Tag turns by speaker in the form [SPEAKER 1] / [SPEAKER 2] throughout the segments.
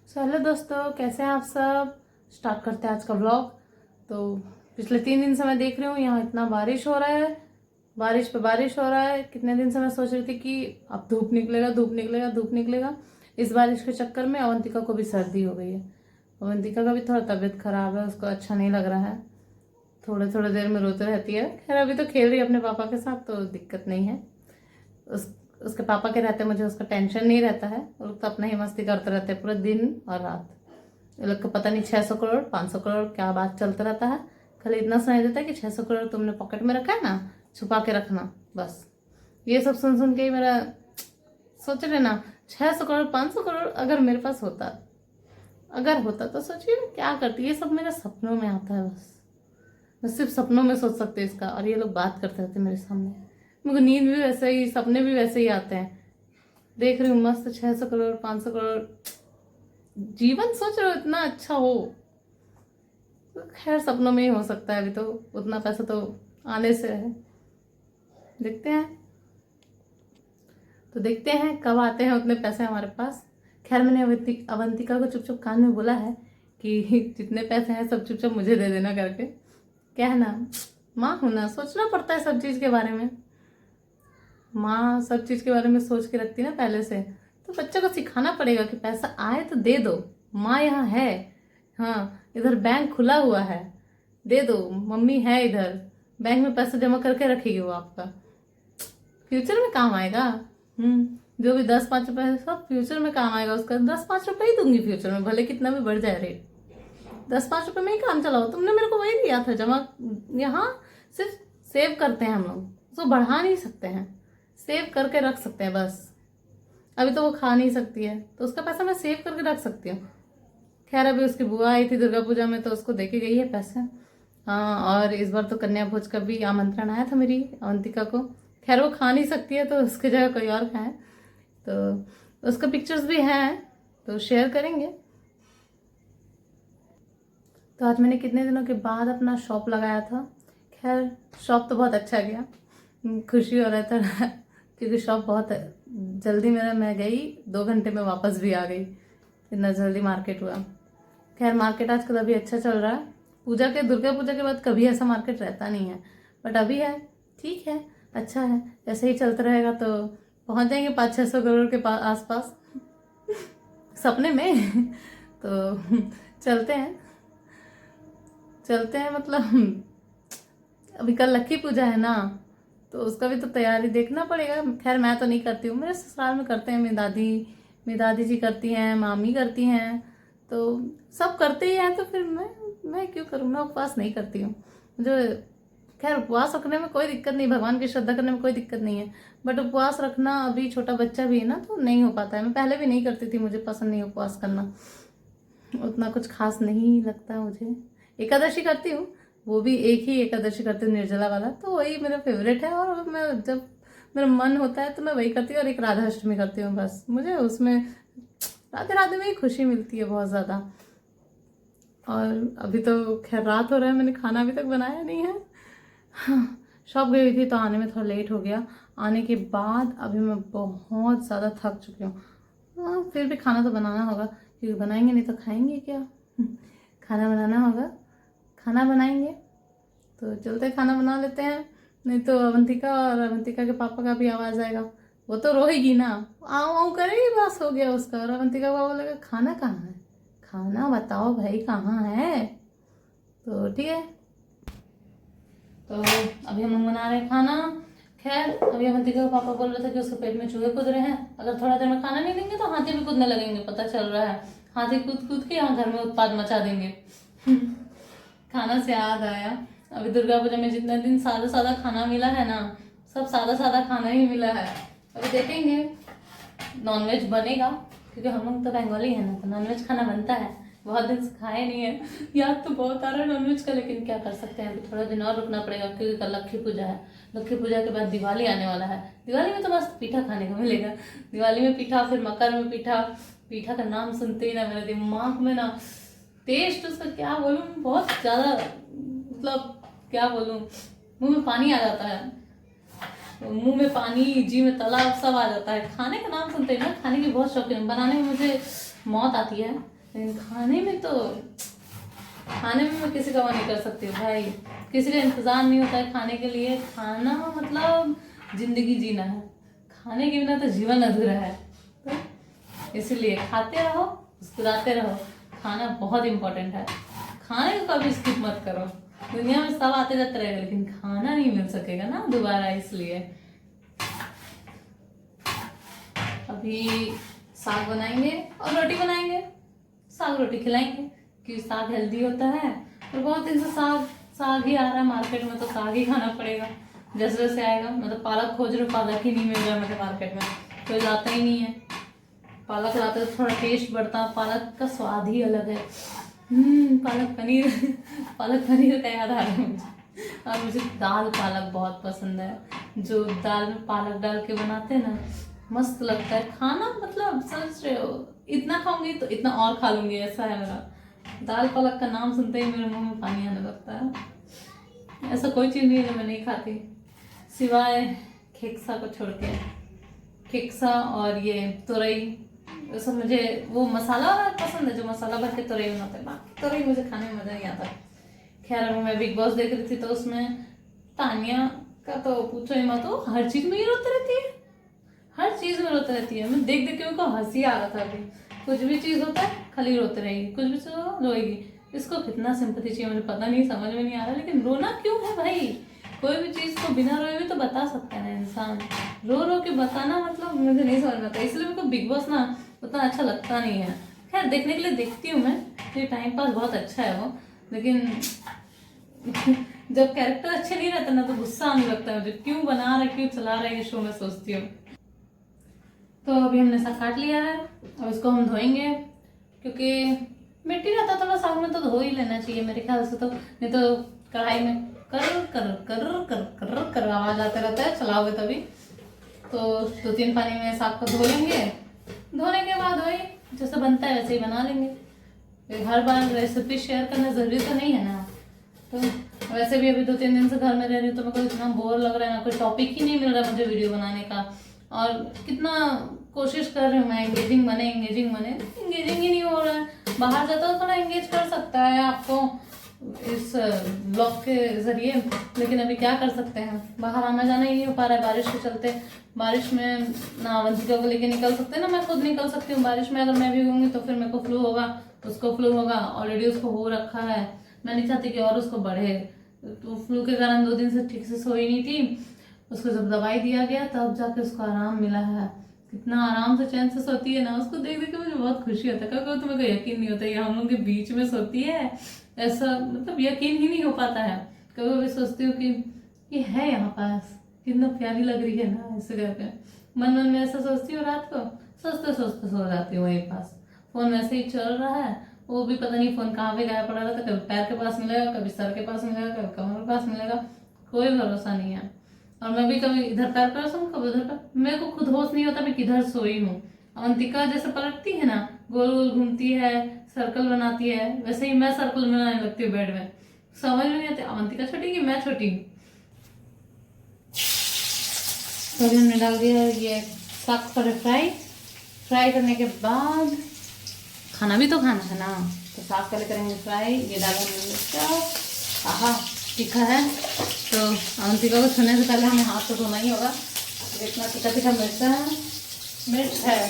[SPEAKER 1] Hello दोस्तों, कैसे हैं आप सब। स्टार्ट करते हैं आज का व्लॉग। तो पिछले 3 दिन से मैं देख रही हूँ यहाँ इतना बारिश हो रहा है, बारिश पे बारिश हो रहा है। कितने दिन से मैं सोच रही थी कि अब धूप निकलेगा, धूप निकलेगा, धूप निकलेगा। इस बारिश के चक्कर में अवंतिका को भी सर्दी हो गई है। अवंतिका का भी थोड़ा तबीयत खराब है, उसको अच्छा नहीं लग रहा है। थोड़े थोड़े देर में रोते रहती है। खैर अभी तो खेल रही है अपने पापा के साथ, तो दिक्कत नहीं है। उसके पापा के रहते मुझे उसका टेंशन नहीं रहता है। वो लोग तो अपना ही मस्ती करते रहते हैं पूरे दिन और रात। ये लोग को पता नहीं 600 करोड़ 500 करोड़ क्या बात चलता रहता है। खाली इतना सुनाई देता है कि 600 करोड़ तुमने पॉकेट में रखा है ना, छुपा के रखना। बस ये सब सुन सुन के ही मेरा सोच रहे ना, 600 करोड़ 500 करोड़ अगर मेरे पास होता, अगर होता तो सोचिए मैं क्या करती। ये सब मेरे सपनों में आता है। बस मैं सिर्फ सपनों में सोच सकती हूँ इसका, और ये लोग बात करते रहते मेरे सामने। मुझे नींद भी वैसे ही, सपने भी वैसे ही आते हैं। देख रही हूँ मस्त 600 करोड़ 500 करोड़ जीवन सोच रहे हो इतना अच्छा हो। तो खैर सपनों में ही हो सकता है। अभी तो उतना पैसा तो आने से है, देखते हैं। तो देखते हैं कब आते हैं उतने पैसे हमारे पास। खैर मैंने अवंतिका को चुप चुप कान में बोला है कि जितने पैसे हैं सब चुपचाप मुझे दे देना करके। क्या है ना, माँ हूं ना, सोचना पड़ता है सब चीज़ के बारे में। माँ सब चीज़ के बारे में सोच के रखती ना पहले से। तो बच्चों को सिखाना पड़ेगा कि पैसा आए तो दे दो, माँ यहाँ है। हाँ, इधर बैंक खुला हुआ है, दे दो, मम्मी है इधर। बैंक में पैसा जमा करके रखेगी वो आपका, फ्यूचर में काम आएगा। जो भी 10-5 रुपए है सब फ्यूचर में काम आएगा उसका। 10-5 रुपए ही दूंगी फ्यूचर में, भले कितना भी बढ़ जाए रेट। 10-5 रुपए में ही काम चलाओ। तुमने मेरे को वही दिया था जमा। यहाँ सिर्फ सेव करते हैं हम लोग, उसको बढ़ा नहीं सकते हैं, सेव करके रख सकते हैं बस। अभी तो वो खा नहीं सकती है, तो उसका पैसा मैं सेव करके रख सकती हूँ। खैर अभी उसकी बुआ आई थी दुर्गा पूजा में, तो उसको देके गई है पैसे। हाँ, और इस बार तो कन्या भोज का भी आमंत्रण आया था मेरी अवंतिका को। खैर वो खा नहीं सकती है, तो उसकी जगह कोई और खाए। तो उसका पिक्चर्स भी हैं, तो शेयर करेंगे। तो आज मैंने कितने दिनों के बाद अपना शॉप लगाया था। खैर शॉप तो बहुत अच्छा गया, खुशी हो रहा था क्योंकि शॉप बहुत जल्दी मैं गई 2 घंटे में वापस भी आ गई। इतना जल्दी मार्केट हुआ। खैर मार्केट आजकल अभी अच्छा चल रहा है। दुर्गा पूजा के बाद कभी ऐसा मार्केट रहता नहीं है, बट अभी है, ठीक है, अच्छा है। ऐसे ही चलता रहेगा तो पहुंच जाएंगे 500-600 करोड़ के आसपास सपने में तो चलते हैं चलते हैं, मतलब अभी कल लक्ष्मी पूजा है ना, तो उसका भी तो तैयारी देखना पड़ेगा। खैर मैं तो नहीं करती हूँ, मेरे ससुराल में करते हैं। मेरी दादी जी करती हैं, मामी करती हैं, तो सब करते ही हैं। तो फिर मैं क्यों करूँ, मैं उपवास नहीं करती हूँ। मुझे खैर उपवास रखने में कोई दिक्कत नहीं, भगवान की श्रद्धा करने में कोई दिक्कत नहीं है। बट उपवास रखना, अभी छोटा बच्चा भी है ना, तो नहीं हो पाता है। मैं पहले भी नहीं करती थी, मुझे पसंद नहीं उपवास करना, उतना कुछ खास नहीं लगता मुझे। एकादशी करती हूँ, वो भी एक ही एकादशी करती हूँ, निर्जला वाला, तो वही मेरा फेवरेट है। और मैं जब मेरा मन होता है तो मैं वही करती हूँ। और एक राधा अष्टमी करती हूँ, बस मुझे उसमें राधे राधे में ही खुशी मिलती है बहुत ज़्यादा। और अभी तो खैर रात हो रहा है, मैंने खाना अभी तक बनाया नहीं है। हाँ, शॉप गई हुई थी तो आने में थोड़ा लेट हो गया। आने के बाद अभी मैं बहुत ज़्यादा थक चुकी हूँ। हाँ, फिर भी खाना तो बनाना होगा, क्योंकि बनाएंगे नहीं तो खाएंगे क्या। खाना बनाना होगा, खाना बनाएंगे। तो चलते खाना बना लेते हैं, नहीं तो अवंतिका के पापा का भी आवाज़ आएगा। वो तो रोएगी ना, आऊँ आऊँ करेगी, बस हो गया उसका। और अवंतिका का बोलेगा खाना कहाँ है, खाना बताओ भाई कहाँ है। तो ठीक है, तो अभी हम लोग बना रहे हैं खाना। खैर अभी अवंतिका के पापा बोल रहे थे कि उसके पेट में चूहे कूद रहे हैं, अगर थोड़ा देर में खाना नहीं देंगे तो हाथी भी कूदने लगेंगे, पता चल रहा है। हाथी कूद कूद के यहाँ घर में उत्पाद मचा देंगे। खाना से याद आया, अभी दुर्गा पूजा में जितने दिन सादा सादा खाना मिला है ना, सब सादा सादा खाना ही मिला है। अभी देखेंगे, नॉनवेज बनेगा, क्योंकि हम लोग तो बंगाली है ना, तो नॉनवेज खाना बनता है। बहुत दिन से खाए नहीं है, याद तो बहुत आ रहा है नॉनवेज का, लेकिन क्या कर सकते हैं, अभी थोड़ा दिन और रुकना पड़ेगा, क्योंकि कल लक्ष्मी पूजा है। लक्ष्मी पूजा के बाद दिवाली आने वाला है। दिवाली में तो बस पीठा खाने को मिलेगा। दिवाली में पीठा, फिर मकर में पीठा। पीठा का नाम सुनते ही ना मेरे दिमाग में ना टेस्ट उसका क्या बोलूँ, बहुत ज़्यादा, मतलब क्या बोलूँ, मुंह में पानी आ जाता है। मुंह में पानी, जी में तालाब सब आ जाता है खाने का नाम सुनते ही। मैं खाने की बहुत शौकीन हूँ, बनाने में मुझे मौत आती है। लेकिन खाने में मैं किसी का वो नहीं कर सकती हूँ भाई। किसी का इंतजार नहीं होता है खाने के लिए। खाना मतलब जिंदगी जीना है, खाने के बिना तो जीवन अधूरा है। तो इसीलिए खाते रहो, मुस्कुराते रहो। खाना बहुत इंपॉर्टेंट है, खाने को कभी स्किप मत करो। दुनिया में सब आते जाते रहेगा, लेकिन खाना नहीं मिल सकेगा ना दोबारा। इसलिए अभी साग बनाएंगे और रोटी बनाएंगे। साग रोटी खिलाएंगे क्योंकि साग हेल्दी होता है। और बहुत दिन से साग ही आ रहा है मार्केट में, तो साग ही खाना पड़ेगा जैसे जैसे आएगा। मतलब पालक खोज रहे, पालक ही नहीं मिल रहा है मुझे मार्केट में, कोई लाता ही नहीं है। पालक लाते तो थोड़ा टेस्ट बढ़ता, पालक का स्वाद ही अलग है। पालक पनीर का याद आ रहा है मुझे। और मुझे दाल पालक बहुत पसंद है, जो दाल में पालक डाल के बनाते हैं ना, मस्त लगता है खाना। मतलब समझ रहे हो, इतना खाऊंगी तो इतना और खा लूंगी, ऐसा है मेरा। दाल पालक का नाम सुनते ही मेरे मुंह में पानी आने लगता है। ऐसा कोई चीज़ नहीं है जो मैं नहीं खाती, सिवाय खेक्सा को छोड़ के। खेक्सा और ये तुरई, वैसे मुझे वो मसाला पसंद है, जो मसाला भर के तुरई बनाते हैं। बाकी तुरई मुझे खाने में मज़ा नहीं आता। खैर मैं बिग बॉस देख रही थी, तो उसमें तानिया का तो पूछो ही मत, वो हर चीज़ में ही रोती रहती है, हर चीज़ में रोती रहती है। मैं देख देख के उनको हंसी आ रहा था। अभी कुछ भी चीज़ होता है खाली रोते रहेगी, कुछ भी चीज़ हो रोएगी। इसको कितना सिंपैथी चाहिए मुझे पता नहीं, समझ में नहीं आ रहा। लेकिन रोना क्यों है भाई? कोई भी चीज़ को बिना रोए भी तो बता सकता है ना इंसान। रो रो के बताना मतलब मुझे नहीं समझ में आता। इसलिए मेरे को बिग बॉस ना उतना अच्छा लगता नहीं है। खैर देखने के लिए देखती हूँ मैं, ये टाइम पास बहुत अच्छा है वो। लेकिन जब कैरेक्टर अच्छे नहीं रहते ना, तो गुस्सा आने लगता है मुझे, क्यों बना रहे, क्यों चला रहे ये शो, मैं सोचती हूँ। तो अभी हमने साग काट लिया है और इसको हम धोएंगे, क्योंकि मिट्टी रहता थोड़ा साग में, तो धो ही लेना चाहिए मेरे ख्याल से। तो नहीं तो कढ़ाई में कर कर कर कर कर कर आवाज आते रहता है चलाओगे तभी। तो 2-3 पानी में साग को धो लेंगे। धोने के बाद वही जैसे बनता है वैसे ही बना लेंगे। हर बार रेसिपी शेयर करना जरूरी तो नहीं है ना। तो वैसे भी अभी 2-3 दिन से घर में रह रही हूँ, तो मेरे को इतना बोर लग रहा है ना, कोई टॉपिक ही नहीं मिल रहा मुझे वीडियो बनाने का। और कितना कोशिश कर रही हूँ मैं एंगेजिंग बने, एंगेजिंग ही नहीं हो रहा है। बाहर जाता तो थोड़ा एंगेज कर सकता है आपको इस ब्लॉग के जरिए, लेकिन अभी क्या कर सकते हैं, बाहर आना जाना ही नहीं हो पा रहा है बारिश के चलते। बारिश में ना अवंतिका को लेके निकल सकते, ना मैं खुद निकल सकती हूँ बारिश में। अगर मैं भी होंगी तो फिर मेरे को फ्लू होगा, उसको फ्लू होगा, ऑलरेडी उसको हो रखा है। मैं नहीं चाहती कि और उसको बढ़े। तो फ्लू के कारण 2 दिन से ठीक से सोई नहीं थी। उसको जब दवाई दिया गया तब जाके उसको आराम मिला है। कितना आराम से चैन से सोती है ना, उसको देख देख के मुझे बहुत खुशी होता है। कभी तो मेरे को यकीन नहीं होता ये हम लोग के बीच में सोती है, ऐसा मतलब यकीन ही नहीं हो पाता है। कभी कभी सोचती हूँ कि ये है यहाँ पास, कितना प्यारी लग रही है ना ऐसे करके। मन मन में ऐसा सोचती हूँ, रात को सोचते सोचते सो जाती हूँ वहीं पास। फोन वैसे ही चल रहा है, वो भी पता नहीं फोन कहाँ पे गायब पड़ा रहता है। कभी पैर के पास मिलेगा, कभी सर के पास मिलेगा, कभी कमर के पास मिलेगा, कोई भरोसा नहीं है। और मैं भी कभी इधर पैर पर सोऊं, कभी उधर पर। मेरे को खुद होश नहीं होता मैं किधर सोई हूँ। अवंतिका जैसे पलटती है ना, गोल गोल घूमती है, सर्कल बनाती है, वैसे ही मैं सर्कल बनाने लगती हूँ बेड में। समझ में नहीं आती अवंतिका छोटी कि मैं छोटी। तो अभी हमने डाल दिया ये साग पर फ्राई करने के बाद खाना भी तो खाना है ना, तो साग पहले करेंगे फ्राई। ये डाला हमने मिर्चा, आहा तीखा है। तो अवंतिका को छूने से पहले हमें हाथ तो धोना ही होगा। इतना तीखा तीखा मिर्च है,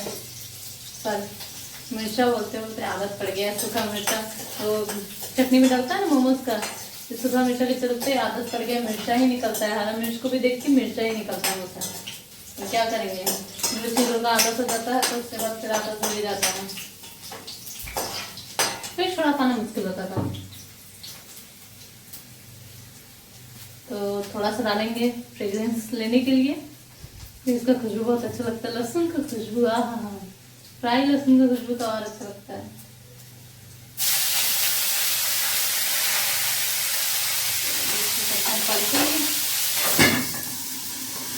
[SPEAKER 1] सॉरी मिर्चा बोलते बोलते आदत पड़ गया है। सूखा मिर्चा तो चटनी में डलता है ना मोमोज का, सूखा मिर्चा के चलते आदत पड़ गया, मिर्चा ही निकलता है। हरा मिर्च को भी देख के मिर्चा ही निकलता है मुझसे। तो क्या करेंगे, मिर्ची का आदत हो जाता है, तो उसके बाद फिर आदत हो ही जाता है, फिर थोड़ा खाना मुश्किल होता था। तो थोड़ा सा डालेंगे फ्रेग्रेंस लेने के लिए, इसका खुशबू बहुत अच्छा लगता है। लहसुन का खुशबू, हाँ फ्राई लहसुन का खुशबू तो और अच्छा लगता है।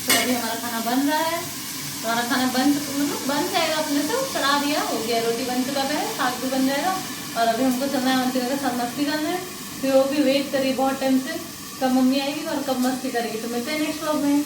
[SPEAKER 1] तो अभी हमारा खाना बन रहा है। हमारा खाना बन जाएगा अपने से, चढ़ा दिया हो गया, रोटी बन चुका है, साग भी बन जाएगा। और अभी हमको चलना है अवंतिका के साथ मस्ती करने। फिर वो भी वेट करी बहुत टाइम से, कब मम्मी आएगी और कब मस्ती करेगी। तो मिलते हैं नेक्स्ट व्लॉग में।